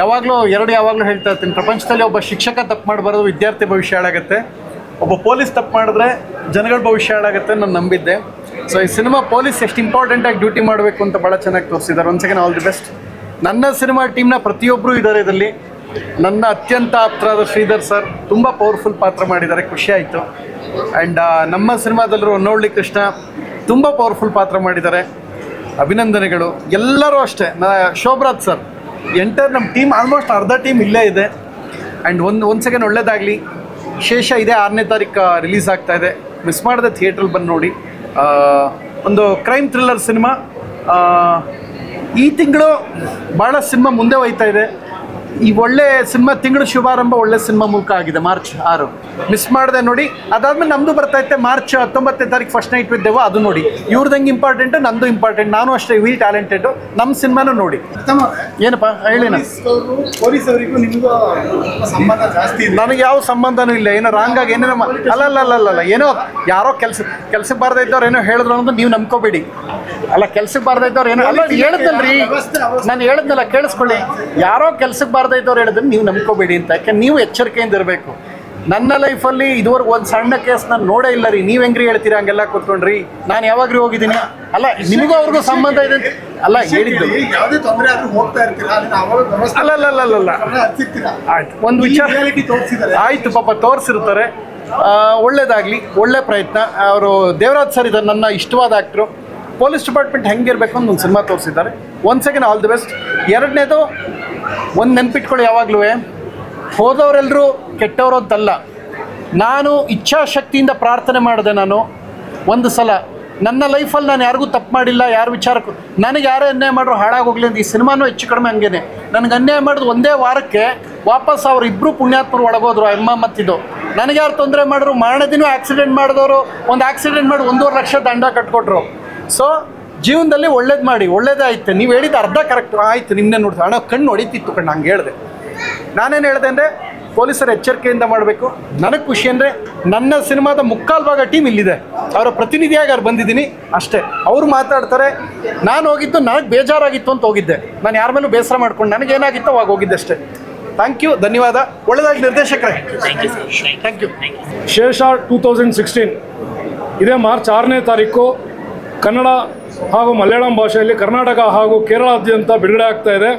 ಯಾವಾಗಲೂ ಹೇಳ್ತಾ ಇರ್ತೀನಿ, ಪ್ರಪಂಚದಲ್ಲಿ ಒಬ್ಬ ಶಿಕ್ಷಕ ತಪ್ಪು ಮಾಡಬಾರ್ದು, ವಿದ್ಯಾರ್ಥಿ ಭವಿಷ್ಯ ಹಾಳಾಗುತ್ತೆ. ಒಬ್ಬ ಪೊಲೀಸ್ ತಪ್ಪು ಮಾಡಿದ್ರೆ ಜನಗಳ ಭವಿಷ್ಯ ಹಾಳಾಗುತ್ತೆ ನಾನು ನಂಬಿದ್ದೆ. ಸೊ ಈ ಸಿನಿಮಾ ಪೊಲೀಸ್ ಎಷ್ಟು ಇಂಪಾರ್ಟೆಂಟಾಗಿ ಡ್ಯೂಟಿ ಮಾಡಬೇಕು ಅಂತ ಭಾಳ ಚೆನ್ನಾಗಿ ತೋರಿಸಿದ್ದಾರೆ. ಒಂದು ಸೆಕೆಂಡ್, ಆಲ್ ದಿ ಬೆಸ್ಟ್. ನನ್ನ ಸಿನಿಮಾ ಟೀಮ್ನ ಪ್ರತಿಯೊಬ್ಬರು ಇದ್ದಾರೆ ಇದರಲ್ಲಿ. ನನ್ನ ಅತ್ಯಂತ ಆಪ್ತರಾದ ಶ್ರೀಧರ್ ಸರ್ ತುಂಬ ಪವರ್ಫುಲ್ ಪಾತ್ರ ಮಾಡಿದ್ದಾರೆ, ಖುಷಿ ಆಯಿತು. ಆ್ಯಂಡ್ ನಮ್ಮ ಸಿನಿಮಾದಲ್ಲೂ ಹೊನ್ನವಳ್ಳಿ ಕೃಷ್ಣ ತುಂಬ ಪವರ್ಫುಲ್ ಪಾತ್ರ ಮಾಡಿದ್ದಾರೆ, ಅಭಿನಂದನೆಗಳು. ಎಲ್ಲರೂ ಅಷ್ಟೇ. ಶೋಭರಾಜ್ ಸರ್, ನಮ್ಮ ಟೀಮ್ ಆಲ್ಮೋಸ್ಟ್ ಅರ್ಧ ಟೀಮ್ ಇಲ್ಲೇ ಇದೆ. ಆ್ಯಂಡ್ ಒಂದು ಸೆಕೆಂಡ್ ಒಳ್ಳೇದಾಗಲಿ. ಶೇಷ ಇದೆ 6ನೇ ತಾರೀಕು ರಿಲೀಸ್ ಆಗ್ತಾ ಇದೆ, ಮಿಸ್ ಮಾಡದೆ ಥಿಯೇಟ್ರಲ್ಲಿ ಬಂದು ನೋಡಿ. ಒಂದು ಕ್ರೈಮ್ ಥ್ರಿಲ್ಲರ್ ಸಿನಿಮಾ. ಈ ತಿಂಗಳು ಭಾಳ ಸಿನಿಮಾ ಮುಂದೆ ಹೋಯ್ತಾ ಇದೆ. ಈ ಒಳ್ಳೆ ಸಿನಿಮಾ ತಿಂಗಳು ಶುಭಾರಂಭ ಒಳ್ಳೆ ಸಿನಿಮಾ ಮೂಲಕ ಆಗಿದೆ. ಮಾರ್ಚ್ 6 ಮಿಸ್ ಮಾಡಿದೆ ನೋಡಿ. ಅದಾದ್ಮೇಲೆ ನಮ್ಮದು ಬರ್ತೈತೆ ಮಾರ್ಚ್ 19ನೇ ತಾರೀಕು ಫಸ್ಟ್ ನೈಟ್ ವಿತ್ ದೇವ, ಅದು ನೋಡಿ. ಇವ್ರದಂಗೆ ಇಂಪಾರ್ಟೆಂಟು, ನಂದು ಇಂಪಾರ್ಟೆಂಟ್. ನಾನು ಅಷ್ಟೇ ವಿ ಟ್ಯಾಲೆಂಟೆಡ್. ನಮ್ಮ ಸಿನಿಮಾನು ನೋಡಿ. ಏನಪ್ಪ ಹೇಳಿ. ಪೊಲೀಸವರಿಗೂ ನಿಮಗೂ ಸಂಬಂಧ ಜಾಸ್ತಿ ಇದೆ. ನನಗೆ ಯಾವ ಸಂಬಂಧನೂ ಇಲ್ಲ. ಏನೋ ರಾಂಗಾಗಿ ಏನೇನೋ ಅಲ್ಲ ಏನೋ ಯಾರೋ ಕೆಲ್ಸಕ್ಕೆ ಬಾರ್ದೇ ಇದ್ದವ್ರು ಏನೋ ಹೇಳಿದ್ರು ಅನ್ನೋದು ನೀವು ನಂಬ್ಕೋಬೇಡಿ. ಅಲ್ಲ, ಕೆಲ್ಸಕ್ಕೆ ಬಾರ್ದೇ ಇದ್ದವ್ರು ಏನೋ ಅಲ್ಲ ಹೇಳಿದ್ನಲ್ರಿ, ನಾನು ಹೇಳಿದ್ನಲ್ಲ, ಕೇಳಿಸ್ಕೊಳ್ಳಿ. ಯಾರೋ ಕೆಲ್ಸಕ್ಕೆ ಬಾರ್ದೇ ಇದ್ದವ್ರು ಹೇಳಿದ್ರೆ ನೀವು ನಂಬ್ಕೋಬೇಡಿ ಅಂತ. ಯಾಕೆ ನೀವು ಎಚ್ಚರಿಕೆಯಿಂದ ಇರಬೇಕು. ನನ್ನ ಲೈಫಲ್ಲಿ ಇದುವರೆಗೂ ಒಂದು ಸಣ್ಣ ಕೇಸ್ ನಾನು ನೋಡೇ ಇಲ್ಲ ರೀ. ನೀವು ಹೆಂಗ್ರಿ ಹೇಳ್ತೀರಾ ಹಂಗೆಲ್ಲ ಕೂತ್ಕೊಂಡ್ರಿ? ನಾನು ಯಾವಾಗ್ರಿ ಹೋಗಿದ್ದೀನಿ? ಅಲ್ಲ, ನಿಮಗೂ ಅವ್ರಿಗೂ ಸಂಬಂಧ ಇದೆ ಅಲ್ಲ ಹೇಳಿದ್ದು. ಯಾವುದೇ ತೊಂದರೆ ಆದ್ರೂ ಹೋಗ್ತಾ ಇರ್ತೀರಾ? ಅಲ್ಲ ಆಯ್ತು, ಒಂದು ವಿಚಾರ ಆಯ್ತು, ಪಾಪ ತೋರಿಸಿರ್ತಾರೆ. ಒಳ್ಳೇದಾಗಲಿ, ಒಳ್ಳೆ ಪ್ರಯತ್ನ. ಅವರು ದೇವರಾಜ್ ಸರ್ ಇದ್ದಾರೆ, ನನ್ನ ಇಷ್ಟವಾದ ಆ್ಯಕ್ಟ್ರು. ಪೊಲೀಸ್ ಡಿಪಾರ್ಟ್ಮೆಂಟ್ ಹೆಂಗಿರ್ಬೇಕು ಅಂತ ಒಂದು ಸಿನಿಮಾ ತೋರಿಸಿದ್ದಾರೆ. ಒಂದು ಸೆಕೆಂಡ್, ಆಲ್ ದಿ ಬೆಸ್ಟ್. ಎರಡನೇದು ಒಂದು ನೆನ್ಪಿಟ್ಕೊಳ್ಳಿ, ಯಾವಾಗಲೂ ಹೋದವರೆಲ್ಲರೂ ಕೆಟ್ಟವರು ಅಂತಲ್ಲ. ನಾನು ಇಚ್ಛಾಶಕ್ತಿಯಿಂದ ಪ್ರಾರ್ಥನೆ ಮಾಡಿದೆ. ನಾನು ಒಂದು ಸಲ ನನ್ನ ಲೈಫಲ್ಲಿ ನಾನು ಯಾರಿಗೂ ತಪ್ಪು ಮಾಡಿಲ್ಲ, ಯಾರ ವಿಚಾರಕ್ಕೂ. ನನಗೆ ಯಾರೇ ಅನ್ಯಾಯ ಮಾಡ್ರು ಹಾಳಾಗೋಗ್ಲಿ ಅಂತ ಈ ಸಿನಿಮಾನೂ ಹೆಚ್ಚು ಕಡಿಮೆ ಹಂಗೇನೆ. ನನಗೆ ಅನ್ಯಾಯ ಮಾಡಿದ್ರು ಒಂದೇ ವಾರಕ್ಕೆ ವಾಪಸ್ ಅವ್ರು ಇಬ್ಬರು ಪುಣ್ಯಾತ್ಮರು ಒಳಗೋದ್ರು, ಅಮ್ಮ ಮತ್ತಿದ್ದು. ನನಗೆ ಯಾರು ತೊಂದರೆ ಮಾಡಿದ್ರು, ಮಾರನೇ ದಿನ ಆಕ್ಸಿಡೆಂಟ್ ಮಾಡಿದವರು ಒಂದು ಆಕ್ಸಿಡೆಂಟ್ ಮಾಡಿ 1.5 ಲಕ್ಷ ದಂಡ ಕಟ್ಕೊಟ್ರು. ಸೊ ಜೀವನದಲ್ಲಿ ಒಳ್ಳೇದು ಮಾಡಿ, ಒಳ್ಳೇದೇ ಆಯ್ತು. ನೀವು ಹೇಳಿದ ಅರ್ಧ ಕರೆಕ್ಟ್ ಆಯಿತು. ನಿನ್ನೆ ನೋಡ್ತಾ ಹಣ ಕಣ್ಣು ಹೊಡಿತಿತ್ತು ಕಣ್ಣು, ಹಂಗೆ ಹೇಳಿದೆ. ನಾನೇನು ಹೇಳಿದೆ ಅಂದರೆ ಪೊಲೀಸರು ಎಚ್ಚರಿಕೆಯಿಂದ ಮಾಡಬೇಕು. ನನಗೆ ಖುಷಿ ಅಂದರೆ ನನ್ನ ಸಿನಿಮಾದ ಮುಕ್ಕಾಲು ಭಾಗ ಟೀಮ್ ಇಲ್ಲಿದೆ. ಅವರ ಪ್ರತಿನಿಧಿಯಾಗಿ ಅವ್ರು ಬಂದಿದ್ದೀನಿ ಅಷ್ಟೇ. ಅವರು ಮಾತಾಡ್ತಾರೆ. ನಾನು ಹೋಗಿದ್ದು ನನಗೆ ಬೇಜಾರಾಗಿತ್ತು ಅಂತ ಹೋಗಿದ್ದೆ. ನಾನು ಯಾರ ಮೇಲೂ ಬೇಸರ ಮಾಡ್ಕೊಂಡು ನನಗೇನಾಗಿತ್ತು ಅವಾಗ ಹೋಗಿದ್ದೆ ಅಷ್ಟೇ. ಥ್ಯಾಂಕ್ ಯು, ಧನ್ಯವಾದ. ಒಳ್ಳೆದಾಗಿ ನಿರ್ದೇಶಕರೇ. Thank you. ಶೇಷ 2016 ಇದೇ ಮಾರ್ಚ್ 6ನೇ ತಾರೀಕು ಕನ್ನಡ ಹಾಗೂ ಮಲಯಾಳಂ ಭಾಷೆಯಲ್ಲಿ ಕರ್ನಾಟಕ ಹಾಗೂ ಕೇರಳಾದ್ಯಂತ ಬಿಡುಗಡೆ ಆಗ್ತಾ ಇದೆ.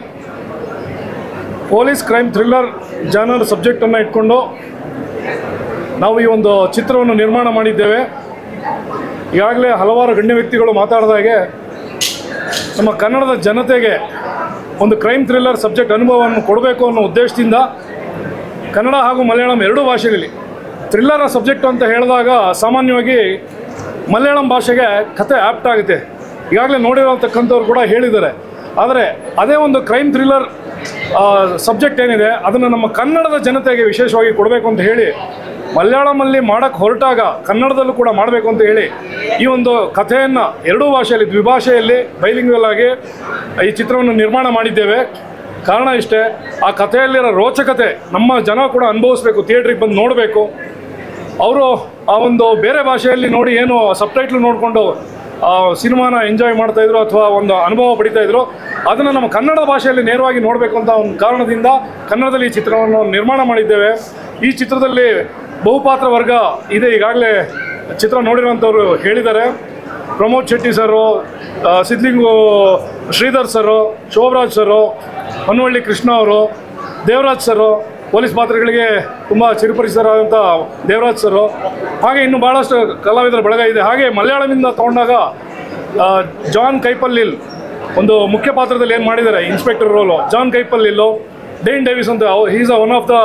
ಪೊಲೀಸ್ ಕ್ರೈಮ್ ಥ್ರಿಲ್ಲರ್ ಜಾನರ್ ಸಬ್ಜೆಕ್ಟನ್ನು ಇಟ್ಕೊಂಡು ನಾವು ಈ ಒಂದು ಚಿತ್ರವನ್ನು ನಿರ್ಮಾಣ ಮಾಡಿದ್ದೇವೆ. ಈಗಾಗಲೇ ಹಲವಾರು ಗಣ್ಯ ವ್ಯಕ್ತಿಗಳು ಮಾತಾಡಿದಾಗೆ ನಮ್ಮ ಕನ್ನಡದ ಜನತೆಗೆ ಒಂದು ಕ್ರೈಮ್ ಥ್ರಿಲ್ಲರ್ ಸಬ್ಜೆಕ್ಟ್ ಅನುಭವವನ್ನು ಕೊಡಬೇಕು ಅನ್ನೋ ಉದ್ದೇಶದಿಂದ ಕನ್ನಡ ಹಾಗೂ ಮಲಯಾಳಂ ಎರಡೂ ಭಾಷೆಗಳಲ್ಲಿ ಥ್ರಿಲ್ಲರ್ ಸಬ್ಜೆಕ್ಟ್ ಅಂತ ಹೇಳಿದಾಗ ಸಾಮಾನ್ಯವಾಗಿ ಮಲಯಾಳಂ ಭಾಷೆಗೆ ಕತೆ ಆ್ಯಪ್ಟ್ ಆಗುತ್ತೆ. ಈಗಾಗಲೇ ನೋಡಿರೋತಕ್ಕಂಥವ್ರು ಕೂಡ ಹೇಳಿದ್ದಾರೆ. ಆದರೆ ಅದೇ ಒಂದು ಕ್ರೈಮ್ ಥ್ರಿಲ್ಲರ್ ಸಬ್ಜೆಕ್ಟ್ ಏನಿದೆ ಅದನ್ನು ನಮ್ಮ ಕನ್ನಡದ ಜನತೆಗೆ ವಿಶೇಷವಾಗಿ ಕೊಡಬೇಕು ಅಂತ ಹೇಳಿ ಮಲಯಾಳಮಲ್ಲಿ ಮಾಡೋಕ್ಕೆ ಹೊರಟಾಗ ಕನ್ನಡದಲ್ಲೂ ಕೂಡ ಮಾಡಬೇಕು ಅಂತ ಹೇಳಿ ಈ ಒಂದು ಕಥೆಯನ್ನು ಎರಡೂ ಭಾಷೆಯಲ್ಲಿ, ದ್ವಿಭಾಷೆಯಲ್ಲಿ ಬೈಲಿಂಗ್ವಲ್ ಆಗಿ ಈ ಚಿತ್ರವನ್ನು ನಿರ್ಮಾಣ ಮಾಡಿದ್ದೇವೆ. ಕಾರಣ ಇಷ್ಟೇ, ಆ ಕಥೆಯಲ್ಲಿರೋ ರೋಚಕತೆ ನಮ್ಮ ಜನ ಕೂಡ ಅನುಭವಿಸ್ಬೇಕು, ಥಿಯೇಟ್ರಿಗೆ ಬಂದು ನೋಡಬೇಕು. ಅವರು ಆ ಒಂದು ಬೇರೆ ಭಾಷೆಯಲ್ಲಿ ನೋಡಿ ಏನು ಸಬ್ಟೈಟ್ಲ್ ನೋಡಿಕೊಂಡು ಸಿನಿಮಾನ ಎಂಜಾಯ್ ಮಾಡ್ತಾಯಿದ್ರು ಅಥವಾ ಒಂದು ಅನುಭವ ಪಡಿತಾಯಿದ್ರು, ಅದನ್ನು ನಮ್ಮ ಕನ್ನಡ ಭಾಷೆಯಲ್ಲಿ ನೇರವಾಗಿ ನೋಡಬೇಕು ಅಂತ ಒಂದು ಕಾರಣದಿಂದ ಕನ್ನಡದಲ್ಲಿ ಈ ಚಿತ್ರವನ್ನು ನಿರ್ಮಾಣ ಮಾಡಿದ್ದೇವೆ. ಈ ಚಿತ್ರದಲ್ಲಿ ಬಹುಪಾತ್ರ ವರ್ಗ ಇದೆ. ಈಗಾಗಲೇ ಚಿತ್ರ ನೋಡಿರುವಂಥವ್ರು ಹೇಳಿದ್ದಾರೆ. ಪ್ರಮೋದ್ ಶೆಟ್ಟಿ ಸರು, ಸಿದ್ಲಿಂಗು ಶ್ರೀಧರ್ ಸರು, ಶೋಭರಾಜ್ ಸರು, ಹೊನ್ನವಳ್ಳಿ ಕೃಷ್ಣ ಅವರು, ದೇವರಾಜ್ ಸರು, ಪೊಲೀಸ್ ಪಾತ್ರಗಳಿಗೆ ತುಂಬ ಚಿರಪರಿಚಿತರಾದಂಥ ದೇವರಾಜ್ ಸರು, ಹಾಗೆ ಇನ್ನು ಭಾಳಷ್ಟು ಕಲಾವಿದರ ಬಳಗ ಇದೆ. ಹಾಗೆ ಮಲಯಾಳಮಿಂದ ತೊಗೊಂಡಾಗ ಜಾನ್ ಕೈಪಲ್ಲಿಲ್ ಒಂದು ಮುಖ್ಯ ಪಾತ್ರದಲ್ಲಿ ಏನು ಮಾಡಿದ್ದಾರೆ, ಇನ್ಸ್ಪೆಕ್ಟರ್ ರೋಲು ಜಾನ್ ಕೈಪಲ್ಲಿಲ್ಲು. ಡೇನ್ ಡೇವಿಸ್ ಅಂತ, is one of the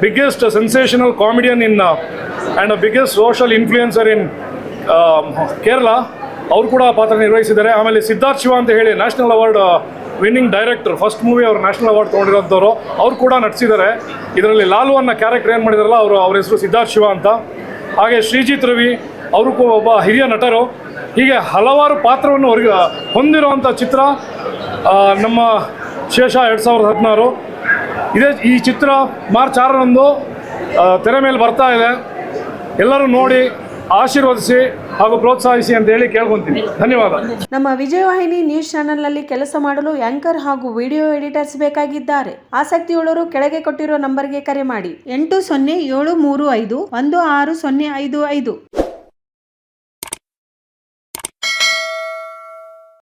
biggest sensational comedian in and biggest social influencer in Kerala. ಅವರು ಕೂಡ ಪಾತ್ರ ನಿರ್ವಹಿಸಿದ್ದಾರೆ. ಆಮೇಲೆ ಸಿದ್ಧಾರ್ಥ್ ಶಿವ ಅಂತ ಹೇಳಿ national award winning director, first movie ಅವರು ನ್ಯಾಷನಲ್ ಅವಾರ್ಡ್ ತೊಗೊಂಡಿರೋಂಥವ್ರು, ಅವರು ಕೂಡ ನಟಿಸಿದ್ದಾರೆ. ಇದರಲ್ಲಿ ಲಾಲು ಅನ್ನೋ ಕ್ಯಾರೆಕ್ಟರ್ ಏನು ಮಾಡಿದಾರಲ್ಲ ಅವ್ರ ಹೆಸರು ಸಿದ್ಧಾರ್ಥ್ ಶಿವ ಅಂತ. ಹಾಗೆ ಶ್ರೀಜಿತ್ ರವಿ ಅವರು ಕೂಡ ಒಬ್ಬ ಹಿರಿಯ ನಟರು. ಹೀಗೆ ಹಲವಾರು ಪಾತ್ರವನ್ನು ಹೊಂದಿರುವಂಥ ಚಿತ್ರ ನಮ್ಮ ಶೇಷ 2016. ಈ ಚಿತ್ರ ಮಾರ್ಚ್ 6ರಂದು ತೆರೆ ಮೇಲೆ ಬರ್ತಾ ಇದೆ. ಎಲ್ಲರೂ ನೋಡಿ ಆಶೀರ್ವದಿಸಿ ಹಾಗೂ ಪ್ರೋತ್ಸಾಹಿಸಿ ಅಂತ ಹೇಳಿ ಕೇಳ್ಕೊಂತೀನಿ. ಧನ್ಯವಾದ. ನಮ್ಮ ವಿಜಯವಾಹಿನಿ ನ್ಯೂಸ್ ಚಾನೆಲ್ನಲ್ಲಿ ಕೆಲಸ ಮಾಡಲು ಆಂಕರ್ ಹಾಗೂ ವಿಡಿಯೋ ಎಡಿಟರ್ಸ್ ಬೇಕಾಗಿದ್ದಾರೆ. ಆಸಕ್ತಿಯುಳ್ಳವರು ಕೆಳಗೆ ಕೊಟ್ಟಿರುವ ನಂಬರ್ಗೆ ಕರೆ ಮಾಡಿ 8073516055.